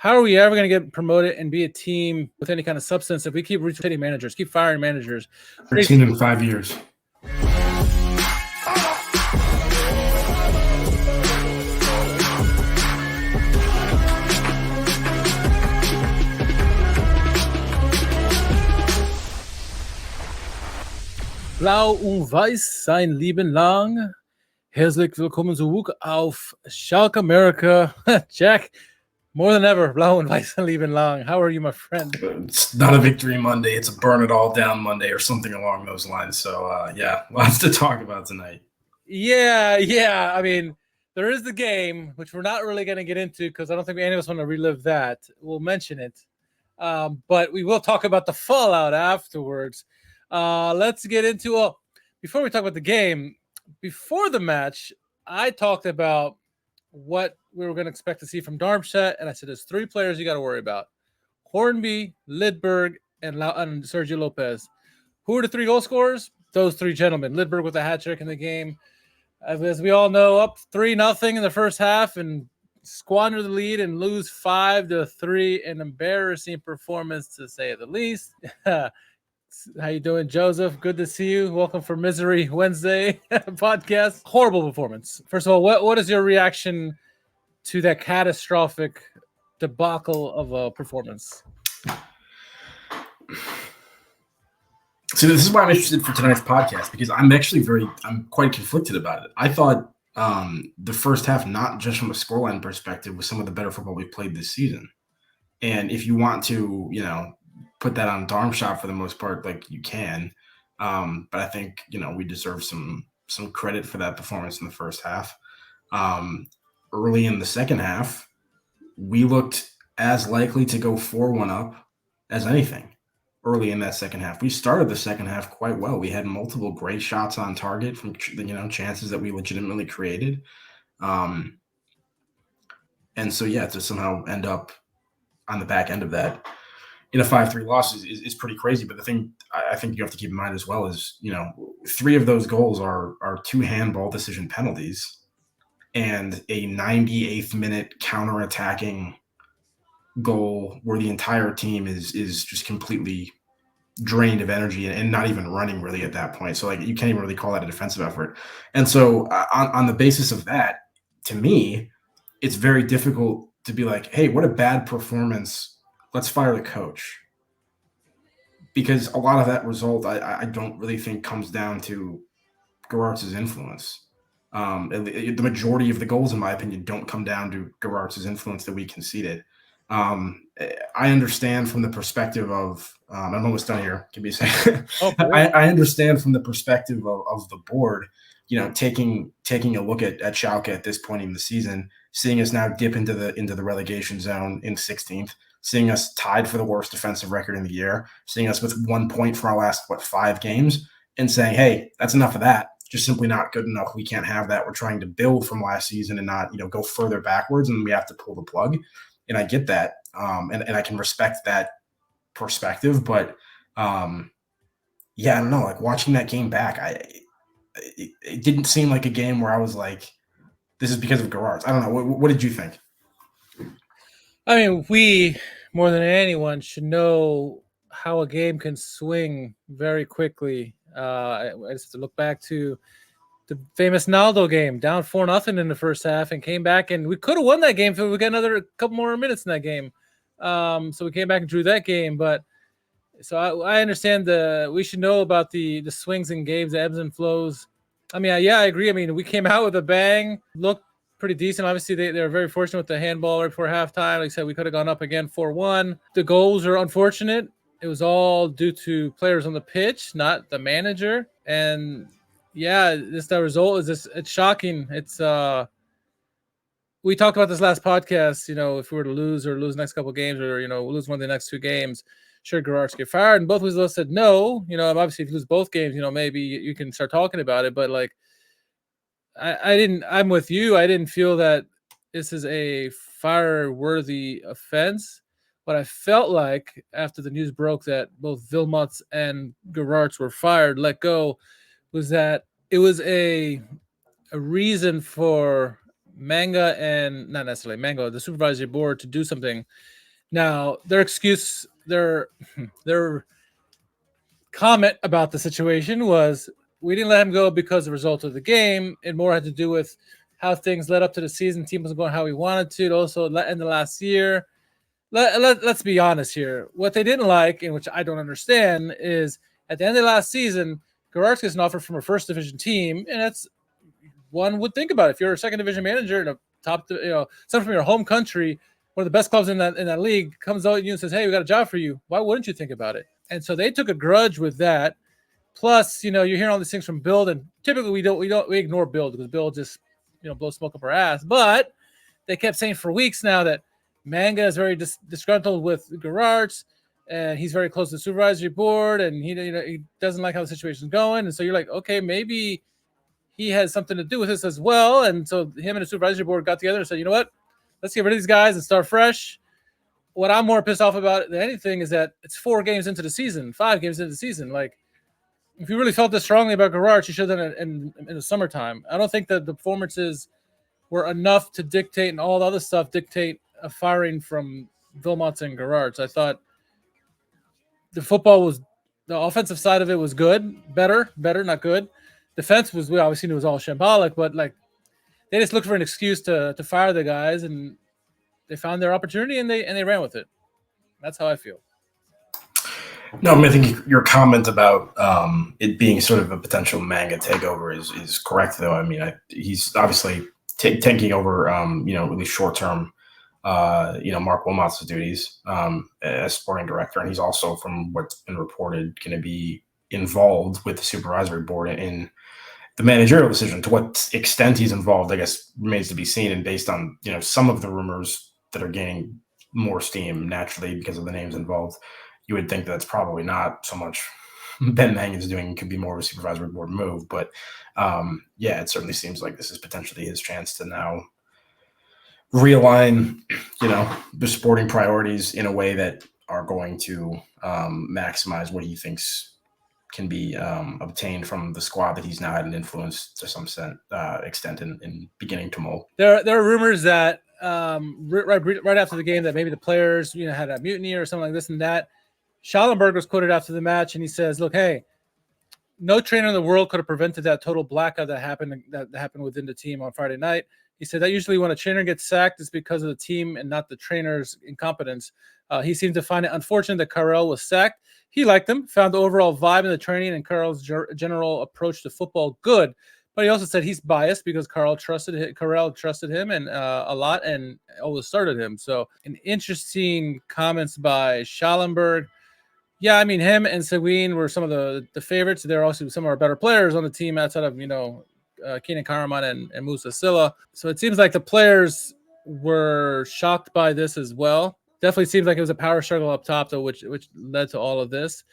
how are we ever going to get promoted and be a team with any kind of substance if we keep rotating managers, keep firing managers? 13 in 5 years. Blau und Weiß sein Leben lang. Herzlich willkommen zurück auf Schalke America. Jack, more than ever, Blau und Weiß sein Leben lang. How are you, my friend? It's not a victory Monday. It's a burn it all down Monday or something along those lines. So, yeah, lots to talk about tonight. Yeah. I mean, there is the game, which we're not really going to get into because I don't think any of us want to relive that. We'll mention it. But we will talk about the fallout afterwards. Let's get into before we talk about the game, before the match, I talked about what we were going to expect to see from Darmstadt, and I said there's 3 players you got to worry about: Hornby, Lidberg, and Sergio Lopez. Who are the 3 goal scorers? Those 3 gentlemen. Lidberg with a hat trick in the game. As we all know, up 3-0 in the first half and squander the lead and lose 5-3. An embarrassing performance, to say the least. How you doing, Joseph? Good to see you. Welcome for Misery Wednesday podcast. Horrible performance. First of all, what is your reaction to that catastrophic debacle of a performance? So this is why I'm interested for tonight's podcast, because I'm quite conflicted about it. I thought the first half, not just from a scoreline perspective, was some of the better football we've played this season. And if you want to, put that on Darmstadt for the most part, like you can. But I think, we deserve some credit for that performance in the first half. Early in the second half, we looked as likely to go 4-1 up as anything early in that second half. We started the second half quite well. We had multiple great shots on target from, chances that we legitimately created. And so, yeah, to somehow end up on the back end of that in a 5-3 loss is pretty crazy. But the thing I think you have to keep in mind as well is, 3 of those goals are 2 handball decision penalties and a 98th minute counterattacking goal where the entire team is just completely drained of energy and not even running really at that point. So, you can't even really call that a defensive effort. And so on the basis of that, to me, it's very difficult to be like, hey, what a bad performance. Let's fire the coach. Because a lot of that result, I don't really think comes down to Geraerts' influence. The majority of the goals, in my opinion, don't come down to Geraerts' influence that we conceded. I understand from the perspective of I'm almost done here. Give me a second. I understand from the perspective of the board, taking a look at Schalke at this point in the season, seeing us now dip into the relegation zone in 16th. Seeing us tied for the worst defensive record in the year, seeing us with 1 point for our last, 5 games, and saying, hey, that's enough of that. Just simply not good enough. We can't have that. We're trying to build from last season and not, go further backwards, and we have to pull the plug. And I get that. And I can respect that perspective. But, yeah, I don't know. Watching that game back, it didn't seem like a game where I was like, this is because of Geraerts. I don't know. What did you think? I mean, we, more than anyone, should know how a game can swing very quickly. I just have to look back to the famous Naldo game, down 4-0 in the first half, and came back, and we could have won that game if we got another couple more minutes in that game. So we came back and drew that game. But so I understand we should know about the swings in games, the ebbs and flows. I mean, yeah, I agree. I mean, we came out with a bang, looked pretty decent. Obviously, they were very fortunate with the handball right before halftime. Like I said, we could have gone up again 4-1. The goals are unfortunate. It was all due to players on the pitch, not the manager. And yeah, the result is just, it's shocking. It's we talked about this last podcast. If we were to lose the next couple of games, or lose one of the next 2 games, sure, Geraerts get fired. And both of us said no. Obviously, if you lose both games, maybe you can start talking about it. But I'm with you. I didn't feel that this is a fire-worthy offense. What I felt like after the news broke that both Wilmots and Geraerts were let go, was that it was a reason for Manga and not necessarily Manga, the supervisory board to do something. Now, their comment about the situation was we didn't let him go because of the result of the game. It more had to do with how things led up to the season. Team wasn't going how we wanted to. It also in the last year. Let's be honest here. What they didn't like, and which I don't understand, is at the end of last season, Geraerts gets an offer from a first division team, and that's one would think about it. If you're a second division manager in a top, someone from your home country, one of the best clubs in that league, comes out to you and says, "Hey, we got a job for you." Why wouldn't you think about it? And so they took a grudge with that. Plus, you're hearing all these things from Bill, and typically we ignore Bill because Bill just blows smoke up our ass. But they kept saying for weeks now that Manga is very disgruntled with Geraerts, and he's very close to the supervisory board, and he doesn't like how the situation's going. And so you're like, okay, maybe he has something to do with this as well. And so him and the supervisory board got together and said, you know what, let's get rid of these guys and start fresh. What I'm more pissed off about than anything is that it's 4 games into the season, 5 games into the season. Like, if you really felt this strongly about Geraerts, you should have done it in the summertime. I don't think that the performances were enough to dictate, and all the other stuff dictate a firing from Wilmots and Geraerts. I thought the offensive side of it was good, better, not good. Defense we obviously knew it was all shambolic, but like they just looked for an excuse to fire the guys, and they found their opportunity and they ran with it. That's how I feel. No, I think your comment about it being sort of a potential Manga takeover is correct, though. He's obviously taking over, at least short term, Mark Wilmots' duties as sporting director, and he's also, from what's been reported, going to be involved with the supervisory board in the managerial decision. To what extent he's involved, I guess, remains to be seen. And based on some of the rumors that are gaining more steam naturally because of the names involved, you would think that's probably not so much Ben Mangan's doing. It could be more of a supervisory board move. But it certainly seems like this is potentially his chance to now realign, the sporting priorities in a way that are going to maximize what he thinks can be obtained from the squad that he's now had an influence to some extent in beginning to mold. There are rumors that right after the game that maybe the players had a mutiny or something like this and that. Schallenberg was quoted after the match, and he says, "Look, hey, no trainer in the world could have prevented that total blackout that happened within the team on Friday night." He said that usually when a trainer gets sacked, it's because of the team and not the trainer's incompetence. He seemed to find it unfortunate that Karel was sacked. He liked him, found the overall vibe in the training and Karel's general approach to football good. But he also said he's biased because Karel trusted him and a lot and always started him. So an interesting comments by Schallenberg. Yeah, him and Seguin were some of the favorites. They're also some of our better players on the team outside of, Keenan Karaman and Musa Silla. So it seems like the players were shocked by this as well. Definitely seems like it was a power struggle up top, though, which led to all of this.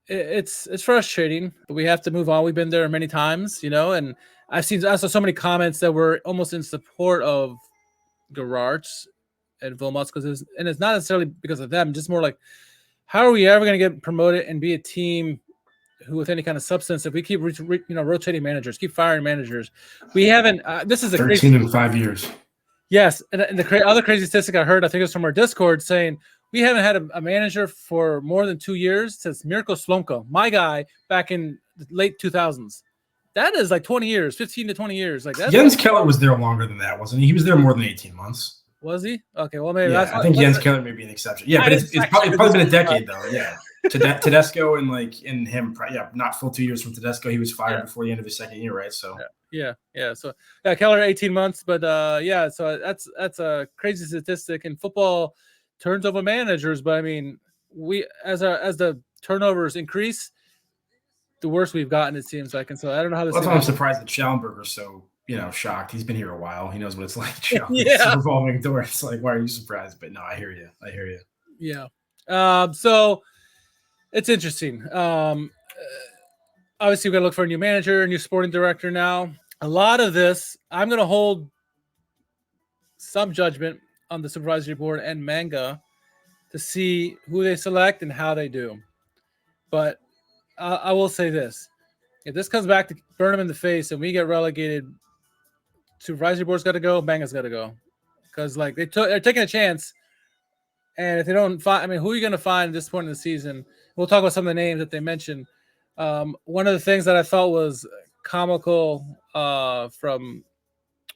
It's frustrating, but we have to move on. We've been there many times, and I saw so many comments that were almost in support of Geraerts and Wilmots because it's not necessarily because of them, just more like, how are we ever going to get promoted and be a team who with any kind of substance if we keep rotating managers, keep firing managers? We haven't. This is 13 in 5 years. Yes, and the other crazy statistic I heard, I think it was from our Discord, saying we haven't had a manager for more than 2 years since Mirko Slomka, my guy, back in the late 2000s. That is like 20 years, 15 to 20 years. Like that. Jens Keller was there longer than that, wasn't he? He was there more than 18 months. Was he? Okay, well maybe. Yeah, I think Jens Keller may be an exception. Yeah, but it's probably been a decade though. Yeah, Tedesco and him. Yeah, not full 2 years from Tedesco. He was fired before the end of his second year, right? So yeah. So Keller 18 months, but so that's a crazy statistic. And football turns over managers, but we as the turnovers increase, the worse we've gotten, it seems like. And so I don't know how this. That's why I'm surprised that Schallenberger's so shocked. He's been here a while. He knows what it's like. It's a revolving door. It's like, why are you surprised? But no, I hear you. Yeah. So it's interesting. Obviously, we're going to look for a new manager, a new sporting director now. A lot of this, I'm going to hold some judgment on the supervisory board and Manga to see who they select and how they do. But I will say this. If this comes back to burn them in the face and we get relegated supervisory board's got to go, Manga's got to go, because like they're taking a chance. And if they don't find, I mean, who are you going to find at this point in the season? We'll talk about some of the names that they mentioned. One of the things that I thought was comical from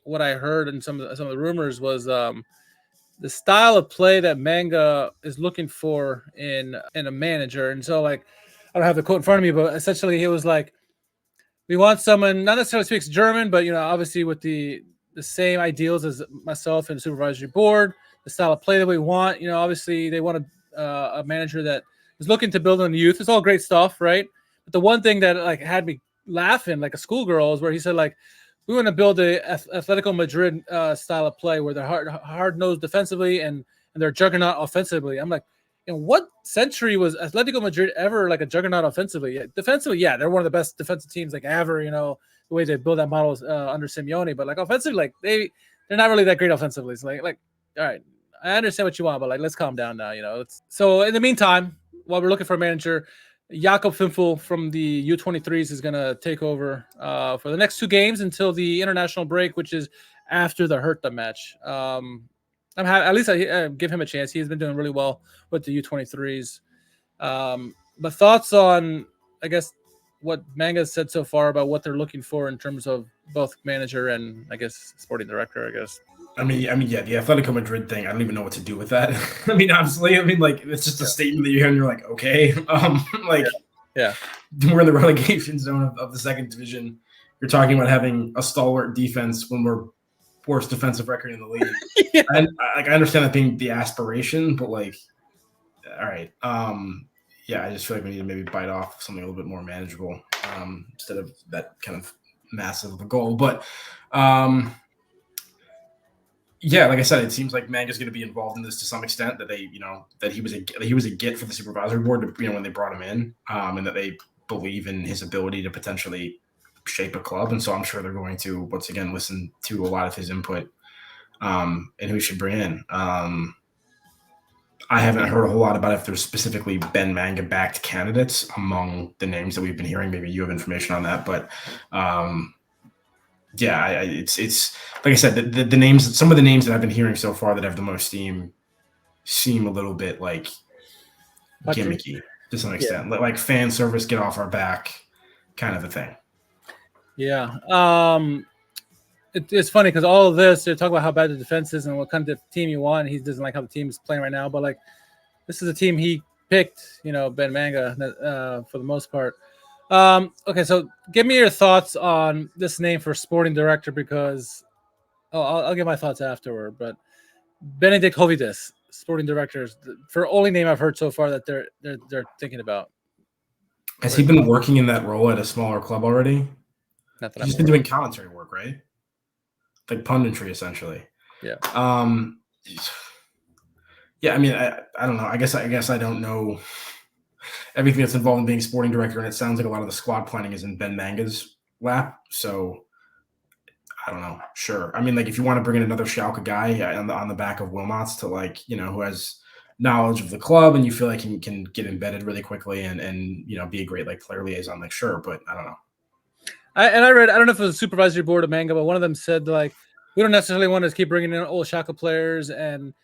what I heard and some of the rumors was the style of play that Manga is looking for in a manager. And so, like, I don't have the quote in front of me, but essentially he was like, we want someone not necessarily speaks German, but obviously with the same ideals as myself and the supervisory board, the style of play that we want. Obviously they want a manager that is looking to build on the youth. It's all great stuff, right? But the one thing that like had me laughing like a schoolgirl is where he said like, we want to build a Atletico Madrid style of play where they're hard nosed defensively and they're juggernaut offensively. I'm like, in what century was Atletico Madrid ever like a juggernaut offensively? Defensively, yeah, they're one of the best defensive teams like ever. The way they build that model under Simeone, but like offensively, like they're not really that great offensively. It's like all right, I understand what you want, but like let's calm down now. So in the meantime, while we're looking for a manager, Jakob Finfel from the U23s is going to take over for the next 2 games until the international break, which is after the Hertha match. At least I give him a chance. He's been doing really well with the U23s. But thoughts on, I guess, what Manga said so far about what they're looking for in terms of both manager and, I guess, sporting director, I guess. I mean, yeah, the Atletico Madrid thing, I don't even know what to do with that. I mean, honestly, like, it's just a statement that you hear and you're like, okay. Yeah. We're in the relegation zone of the second division. You're talking about having a stalwart defense when we're worst defensive record in the league. Yeah. And I understand that being the aspiration, but like, all right. Yeah, I just feel like we need to maybe bite off something a little bit more manageable instead of that kind of massive of a goal. But yeah, like I said, it seems like Manga's going to be involved in this to some extent. That they, that he was a get for the supervisory board, when they brought him in, and that they believe in his ability to potentially shape a club. And so I'm sure they're going to once again listen to a lot of his input, and who should bring in. I haven't heard a whole lot about if there's specifically Ben Manga-backed candidates among the names that we've been hearing. Maybe you have information on that, but yeah, it's like I said, the names, some of the names that I've been hearing so far that have the most steam seem a little bit like gimmicky to some extent, like fan service, get off our back kind of a thing. Yeah. It's funny because all of this, they're talking about how bad the defense is and what kind of team you want. He doesn't like how the team is playing right now, but like this is a team he picked, Ben Manga, for the most part. Okay, so give me your thoughts on this name for sporting director because I'll give my thoughts afterward. But Benedict Hovides, sporting directors, for only name I've heard so far that they're thinking about. Has he been working in that role at a smaller club already? Not that He's been doing commentary work, right? Like punditry, essentially. Yeah. Yeah. I mean, I don't know. I guess I don't know everything that's involved in being sporting director, and it sounds like a lot of the squad planning is in Ben Manga's lap. So I don't know. Sure. I mean, like if you want to bring in another Schalke guy on the back of Wilmots to who has knowledge of the club and you feel like he can get embedded really quickly and be a great like player liaison, like sure, but I don't know. I read, I don't know if it was a supervisory board of Manga, but one of them said like we don't necessarily want to keep bringing in old Schalke players and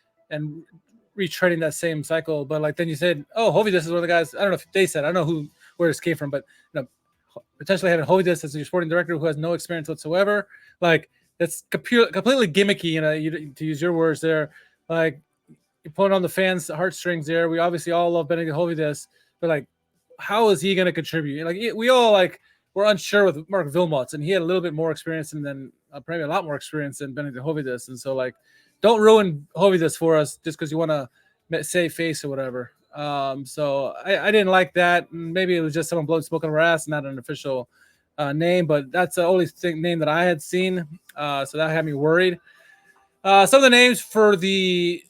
retreading that same cycle. But like then you said, oh, Hovides is one of the guys. I don't know if they said, I don't know where this came from, but potentially having Hovides as your sporting director who has no experience whatsoever, like that's completely gimmicky. To use your words there, like you're pulling on the fans' heartstrings there. We obviously all love Benedict Hovides, but like, how is he going to contribute? Like we all we're unsure with Mark Wilmots, and he had a little bit more experience than probably a lot more experience than Benedict Hovides. And so, like, don't ruin Hovides for us just because you want to save face or whatever. So I didn't like that. Maybe it was just someone blowing smoke on our ass, not an official name, but that's the only name that I had seen. So that had me worried. Some of the names for the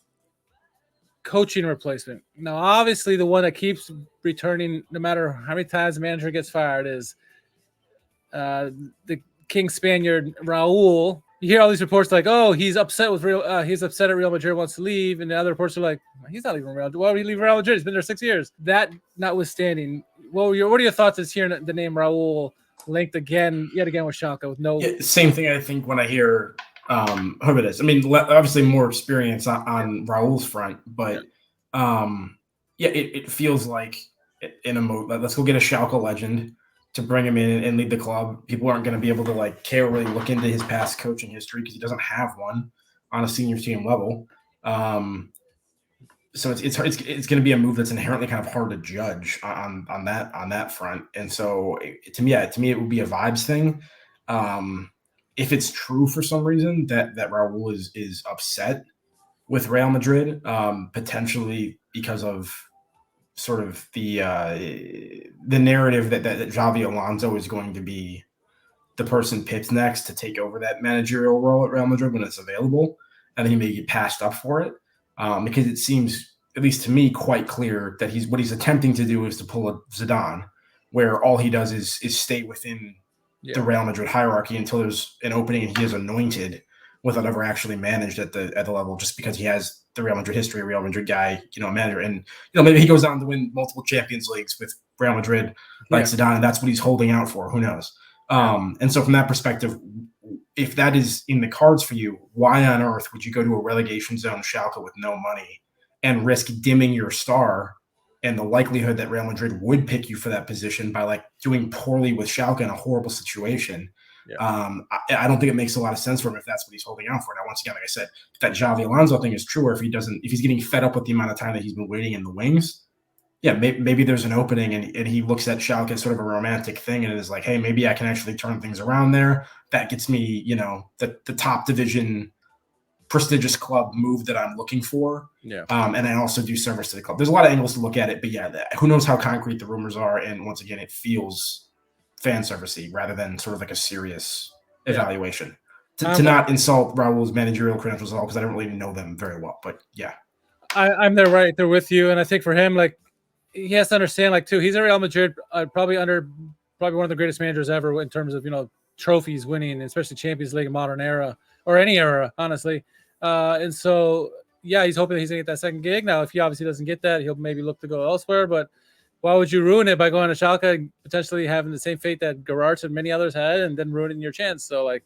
coaching replacement. Now, obviously, the one that keeps returning no matter how many times the manager gets fired is the King Spaniard Raul. You hear all these reports like, oh, he's upset at Real Madrid, wants to leave, and the other reports are like, he's not leaving Real Madrid. Why would he leave Real Madrid? He's been there 6 years. That notwithstanding, what are your thoughts as hearing the name Raul linked yet again with Schalke with no. Yeah, same thing. I think when I hear whoever it is. I mean, obviously more experience on Raul's front, but it feels like in a mode. Let's go get a Schalke legend to bring him in and lead the club. People aren't going to be able to like care or really look into his past coaching history because he doesn't have one on a senior team level. So it's going to be a move that's inherently kind of hard to judge on that front. And so to me, it would be a vibes thing. If it's true for some reason that Raul is upset with Real Madrid, potentially because of sort of the narrative that Xavi Alonso is going to be the person picked next to take over that managerial role at Real Madrid when it's available, and then he may get passed up for it, because it seems, at least to me, quite clear that what he's attempting to do is to pull a Zidane, where all he does is stay within the Real Madrid hierarchy until there's an opening and he is anointed without ever actually managed at the level, just because he has the Real Madrid history, a Real Madrid guy, manager. And, maybe he goes on to win multiple Champions Leagues with Real Madrid like Zidane, and that's what he's holding out for. Who knows? And so from that perspective, if that is in the cards for you, why on earth would you go to a relegation zone Schalke with no money and risk dimming your star and the likelihood that Real Madrid would pick you for that position by like doing poorly with Schalke in a horrible situation? I don't think it makes a lot of sense for him if that's what he's holding out for. Now, once again, like I said, if that Xavi Alonso thing is true, or if he's getting fed up with the amount of time that he's been waiting in the wings, maybe there's an opening and he looks at Schalke as sort of a romantic thing and is like, hey, maybe I can actually turn things around there. That gets me, the top division prestigious club move that I'm looking for. And I also do service to the club. There's a lot of angles to look at it, but who knows how concrete the rumors are. And once again, it feels fan servicey rather than sort of like a serious evaluation. To not insult Raul's managerial credentials at all, because I don't really know them very well. But I'm there right there with you. And I think for him, like, he has to understand, like, too, he's a Real Madrid, probably one of the greatest managers ever in terms of, trophies winning, especially Champions League, modern era, or any era, honestly. And so, he's hoping that he's going to get that second gig. Now, if he obviously doesn't get that, he'll maybe look to go elsewhere. But why would you ruin it by going to Schalke and potentially having the same fate that Geraerts and many others had, and then ruining your chance? So, like,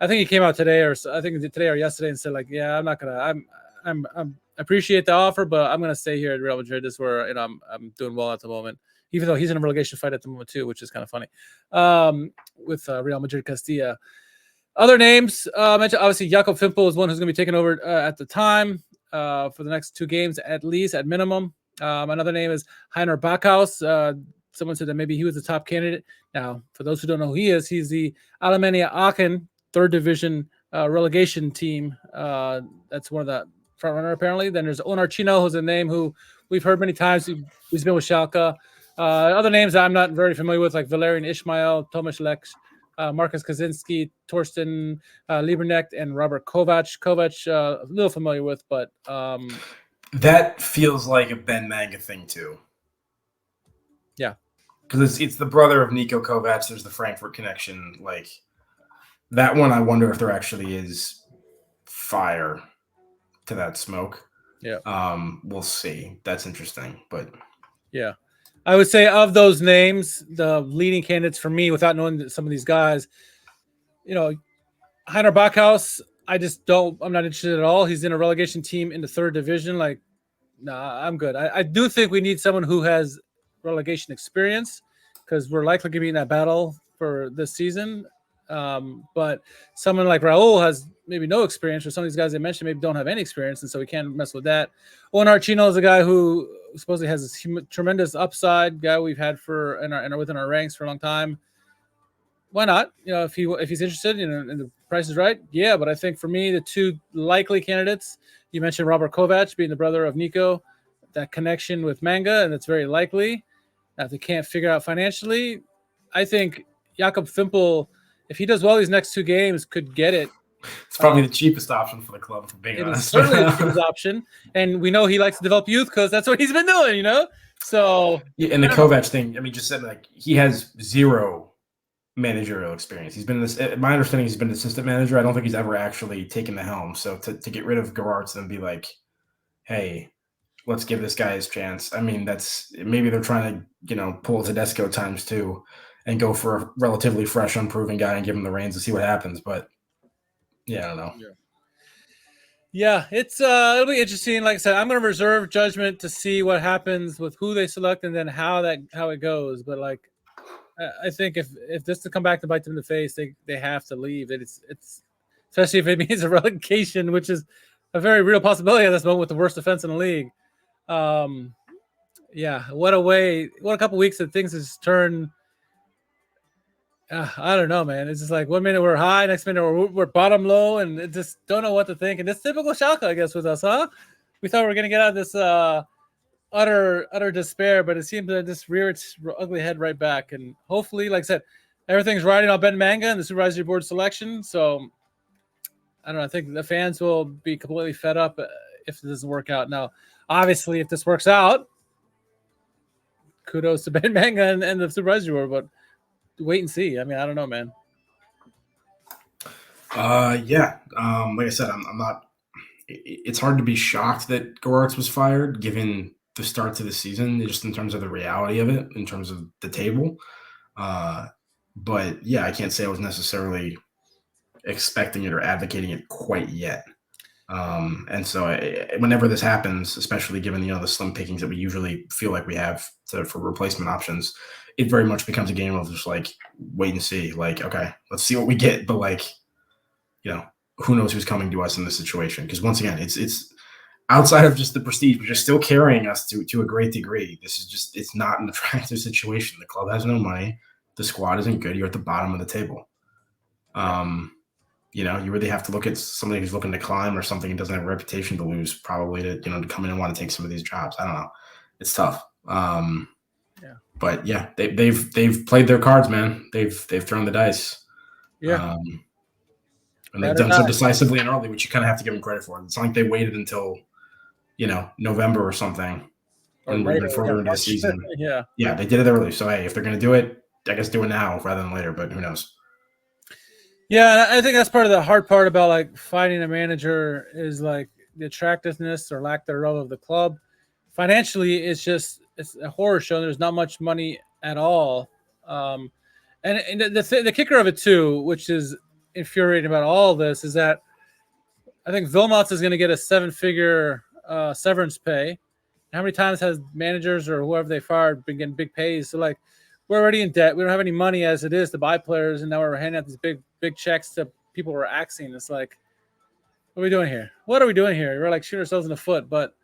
I think he came out today, or I think today or yesterday, and said, like, I'm not going to – I'm appreciate the offer, but I'm going to stay here at Real Madrid. This is where I'm doing well at the moment, even though he's in a relegation fight at the moment too, which is kind of funny, with Real Madrid Castilla. Other names, mentioned, obviously Jakob Fimpel is one who's going to be taking over at the time for the next 2 games, at least, at minimum. Another name is Heiner Backhaus. Someone said that maybe he was the top candidate. Now, for those who don't know who he is, he's the Alemannia Aachen 3rd division relegation team. That's one of the front runner, apparently. Then there's Onar Chino, who's a name who we've heard many times. He's been with Schalke. Other names I'm not very familiar with, like Valerian Ismail, Tomasz Lech, Marcus Kaczynski, Torsten Lieberknecht, and Robert Kovac. Kovac, a little familiar with, but that feels like a Ben Manga thing too. Yeah, because it's the brother of Niko Kovac. There's the Frankfurt connection. Like that one, I wonder if there actually is fire to that smoke. We'll see. That's interesting, but I would say of those names, the leading candidates for me, without knowing some of these guys, Heiner Backhaus, I'm not interested at all. He's in a relegation team in the 3rd division. Like, nah, I'm good. I do think we need someone who has relegation experience, because we're likely going to be in that battle for this season. But someone like Raul has maybe no experience, or some of these guys I mentioned maybe don't have any experience, and so we can't mess with that. Onar Chino is a guy who supposedly has this tremendous upside, guy we've had within our ranks for a long time. Why not? If he's interested, and the price is right, But I think for me, the 2 likely candidates, you mentioned Robert Kovac being the brother of Niko, that connection with Manga, and that's very likely. Now, if they can't figure out financially, I think Jakob Fimpel, if he does well these next 2 games, could get it. It's probably the cheapest option for the club, for being honest. It's certainly the cheapest option, and we know he likes to develop youth because that's what he's been doing, So and the Kovac thing, I mean, just said, like, he has 0 managerial experience. He's been my understanding, he's been an assistant manager. I don't think he's ever actually taken the helm. So to get rid of Geraerts and be like, hey, let's give this guy his chance. I mean, that's maybe they're trying to pull Tedesco times 2. and go for a relatively fresh, unproven guy and give him the reins to see what happens. But yeah, I don't know. Yeah, it's it'll be interesting. Like I said, I'm going to reserve judgment to see what happens with who they select and then how it goes. But like, I think if this to come back to bite them in the face, they have to leave. It's especially if it means a relegation, which is a very real possibility at this moment with the worst defense in the league. Yeah, what a couple weeks that things has turned. I don't know, man. It's just like 1 minute we're high, next minute we're bottom low, and it just don't know what to think. And it's typical Schalke, I guess, with us, huh? We thought we were gonna get out of this utter despair, but it seems to just rear its ugly head right back. And hopefully, like I said, everything's riding on Ben Manga and the supervisory board selection. So I don't know. I think the fans will be completely fed up if it doesn't work out. Now, obviously, if this works out, kudos to Ben Manga and the supervisory board, but wait and see. I mean, I don't know, man. Yeah. Like I said, I'm not. It's hard to be shocked that Geraerts was fired, given the start to the season, just in terms of the reality of it, in terms of the table. But yeah, I can't say I was necessarily expecting it or advocating it quite yet. And so whenever this happens, especially given the slim pickings that we usually feel like we have for replacement options, it very much becomes a game of just like wait and see. Like, okay, let's see what we get, but like, who knows who's coming to us in this situation? Because once again, it's outside of just the prestige, which is still carrying us to a great degree. This is just, it's not an attractive situation. The club has no money. The squad isn't good. You're at the bottom of the table. You really have to look at somebody who's looking to climb or something and doesn't have a reputation to lose, probably to come in and want to take some of these jobs. I don't know. It's tough. But yeah, they've played their cards, man. They've thrown the dice. Yeah. And they've done so decisively and early, which you kind of have to give them credit for. It's not like they waited until, November or something, and we're even further into the season. Yeah, they did it early. So hey, if they're going to do it, I guess do it now rather than later. But who knows? Yeah, I think that's part of the hard part about like finding a manager is like the attractiveness or lack thereof of the club. Financially, it's a horror show. There's not much money at all, and the kicker of it too, which is infuriating about all of this, is that I think Wilmots is going to get a 7-figure severance pay. How many times has managers or whoever they fired been getting big pays? So like, we're already in debt. We don't have any money as it is to buy players, and now we're handing out these big checks to people we're axing. It's like, what are we doing here? What are we doing here? We're like shooting ourselves in the foot. But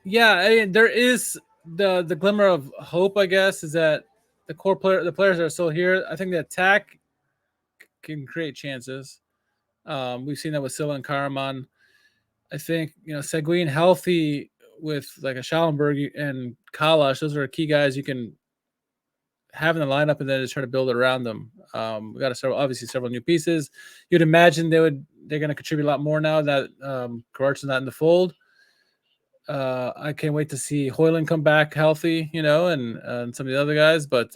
yeah, I mean, there is the glimmer of hope, I guess, is that the players that are still here, I think the attack can create chances. We've seen that with Silla and Karaman. I think, Seguin healthy with like a Schallenberg and Kalash, those are key guys you can have in the lineup and then just try to build it around them. We got several new pieces. You'd imagine they're going to contribute a lot more now that Geraerts is not in the fold. I can't wait to see Hoyland come back healthy, and some of the other guys. But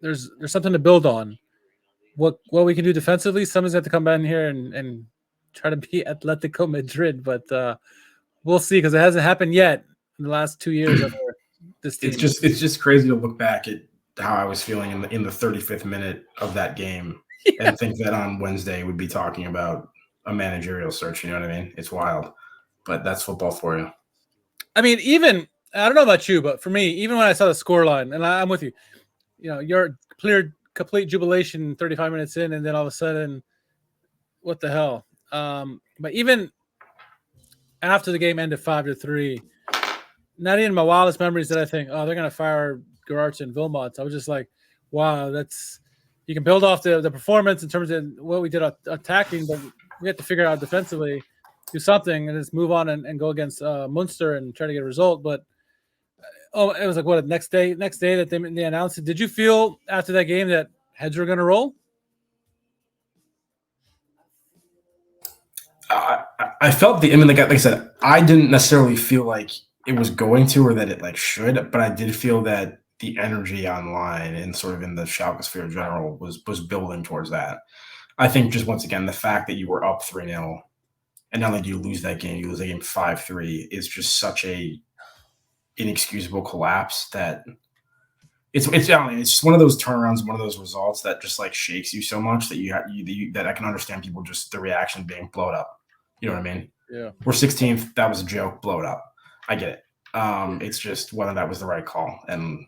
there's something to build on. What we can do defensively, someone's got to come back in here and try to be Atletico Madrid. But we'll see, because it hasn't happened yet in the last 2 years. This team. It's just crazy to look back at how I was feeling in the 35th minute of that game and think that on Wednesday we'd be talking about a managerial search. You know what I mean? It's wild, but that's football for you. I mean, even I don't know about you, but for me, even when I saw the scoreline, and I'm with you, you're complete jubilation 35 minutes in, and then all of a sudden, what the hell? But even after the game ended 5-3. Not even my wildest memories did I think, oh, they're going to fire Geraerts and Wilmots. I was just like, wow, you can build off the performance in terms of what we did attacking, but we have to figure out defensively, do something, and just move on and go against Munster and try to get a result. But it was like, what, next day that they announced it. Did you feel after that game that heads were going to roll? I felt like I said, I didn't necessarily feel like it was going to, or that it like should, but I did feel that the energy online and sort of in the Schalke sphere in general was building towards that. I think just once again, the fact that you were up 3-0 and not only do you lose that game, you lose that game 5-3 is just such a inexcusable collapse that it's just one of those turnarounds, one of those results that just like shakes you so much that that I can understand people just the reaction being blown up. You know what I mean? Yeah. We're 16th. That was a joke. Blow it up. I get it. It's just whether that was the right call, and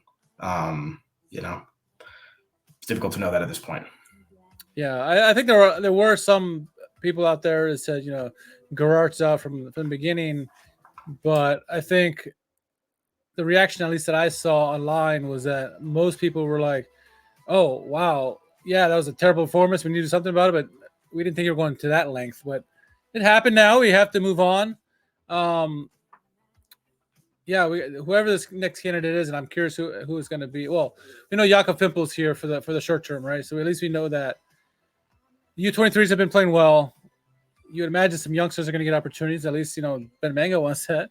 it's difficult to know that at this point. Yeah, I think there were some people out there that said, Geraerts out from the beginning, but I think the reaction, at least that I saw online, was that most people were like, "Oh, wow, yeah, that was a terrible performance. We need to do something about it, but we didn't think you were going to that length." But it happened now. We have to move on. Whoever this next candidate is, and I'm curious who is going to be. Well, we know Jakob Fimpel's here for the short term, right? So at least we know that U23s have been playing well. You would imagine some youngsters are going to get opportunities. At least Ben Manga wants that.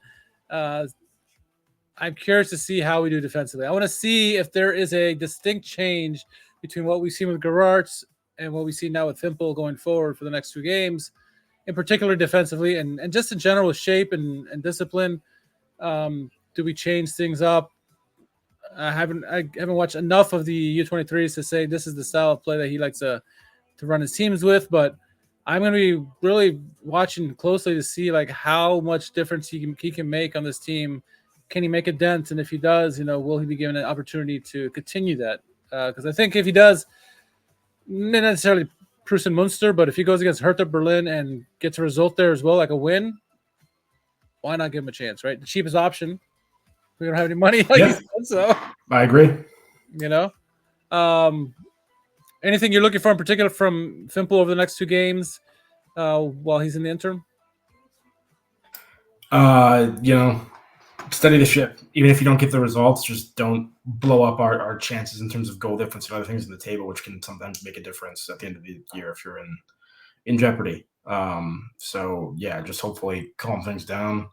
I'm curious to see how we do defensively. I want to see if there is a distinct change between what we've seen with Geraerts and what we see now with Fimpel going forward for the next 2 games, in particular defensively and just in general with shape and discipline. Do we change things up? I haven't watched enough of the U23s to say this is the style of play that he likes to run his teams with, but I'm going to be really watching closely to see like how much difference he can make on this team. Can he make a dent? And if he does, will he be given an opportunity to continue that? Because I think if he does, not necessarily Prusen Munster, but if he goes against Hertha Berlin and gets a result there as well, like a win, why not give him a chance, right? The cheapest option. We don't have any money, like you said, so I agree. Anything you're looking for in particular from Fimpel over the next 2 games while he's in the interim? Steady the ship. Even if you don't get the results, just don't blow up our chances in terms of goal difference and other things in the table, which can sometimes make a difference at the end of the year if you're in jeopardy. Just hopefully calm things down.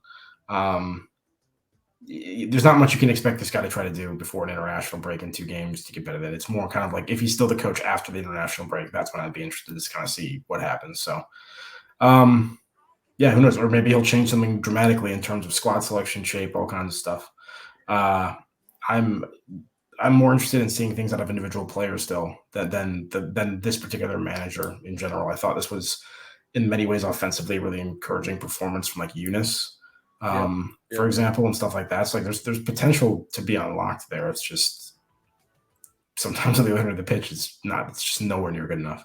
There's not much you can expect this guy to try to do before an international break in 2 games to get better than it. It's more kind of like if he's still the coach after the international break, that's when I'd be interested to kind of see what happens. So, who knows? Or maybe he'll change something dramatically in terms of squad selection, shape, all kinds of stuff. I'm more interested in seeing things out of individual players still than this particular manager in general. I thought this was in many ways offensively really encouraging performance from like Eunice. For example, and stuff like that. So like there's potential to be unlocked there. It's just sometimes on the other end of the pitch, it's just nowhere near good enough.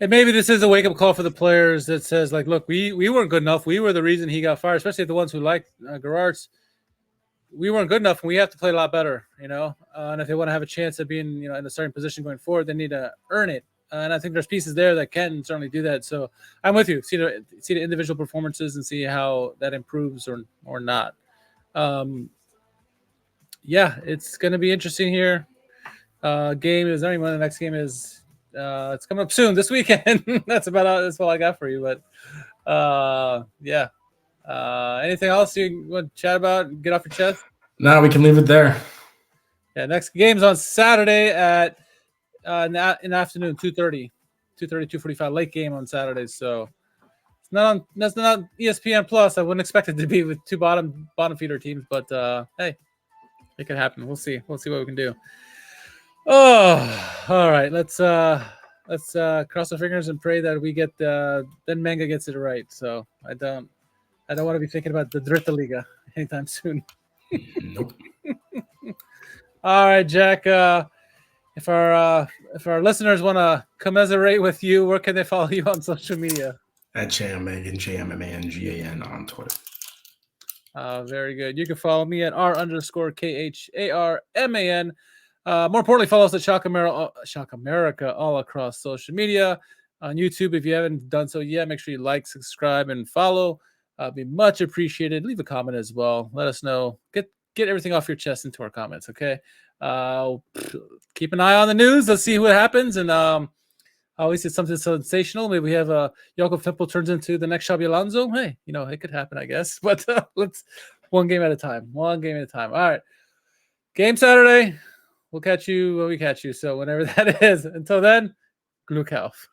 And maybe this is a wake-up call for the players that says, like, look, we weren't good enough. We were the reason he got fired, especially the ones who liked Geraerts. We weren't good enough, and we have to play a lot better, and if they want to have a chance of being, in a certain position going forward, they need to earn it. And I think there's pieces there that can certainly do that. So I'm with you. See the individual performances and see how that improves or not. It's going to be interesting here. Game is not even when the next game is. It's coming up soon this weekend. That's all I got for you. But anything else you want to chat about? Get off your chest? No, we can leave it there. Yeah, next game's on Saturday at in the afternoon, 2:30, 2:45, late game on Saturday. So that's not ESPN Plus. I wouldn't expect it to be with 2 bottom feeder teams, but hey, it could happen. We'll see. We'll see what we can do. Oh, all right. Let's cross our fingers and pray that we get then Manga gets it right. So I don't want to be thinking about the Dritte Liga anytime soon. Nope. All right, Jack. If our listeners want to commiserate with you, where can they follow you on social media? At JMMangan, JMMANGAN on Twitter. Very good. You can follow me at R_KHARMAN. More importantly, follow us at Schalke America all across social media. On YouTube, if you haven't done so yet, make sure you like, subscribe, and follow. Be much appreciated. Leave a comment as well. Let us know. Get everything off your chest into our comments, okay? Keep an eye on the news. Let's see what happens. And always it's something sensational. Maybe we have Jakob Fimpel turns into the next Xabi Alonso. Hey, it could happen, I guess. But let's one game at a time. All right. Game Saturday. We'll catch you when we catch you. So whenever that is. Until then, Glück auf.